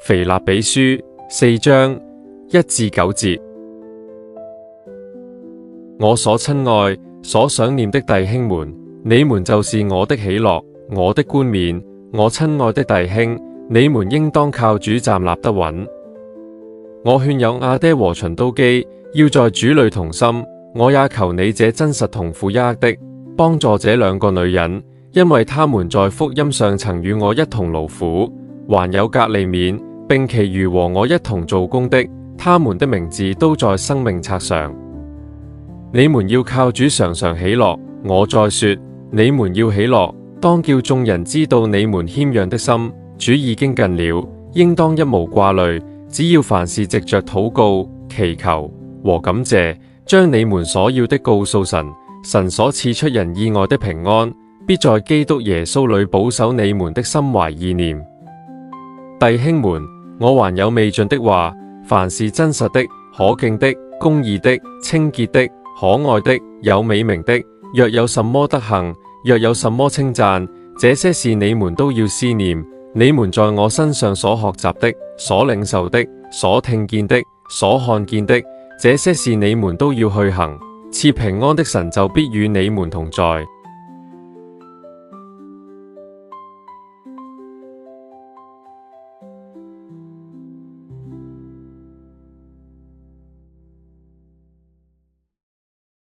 腓立比書4章1至9節。我所親愛、所想念的弟兄們，你們就是我的喜樂，我的冠冕。我親愛的弟兄，你們應當靠主站立得穩。我勸有阿爹和循都基要在主裏同心，我也求你這真實同負一軛的，幫助這兩個女人，因為他們在福音上曾與我一同勞苦。還有革利免，並其餘和我一同做工的，他們的名字都在生命冊上。你們要靠主常常喜樂。我再說，你們要喜樂，當叫眾人知道你們謙讓的心。主已經近了，應當一無掛慮，只要凡事藉着禱告、祈求和感謝，將你們所要的告訴神。神所賜出人意外的平安，必在基督耶穌裏保守你們的心懷意念。弟兄們，我還有未盡的話：凡是真實的、可敬的、公義的、清潔的、可愛的、有美名的，若有什麼德行，若有什麼稱讚，這些事你們都要思念。你們在我身上所學習的、所領受的、所聽見的、所看見的，這些事你們都要去行。賜平安的神就必與你們同在。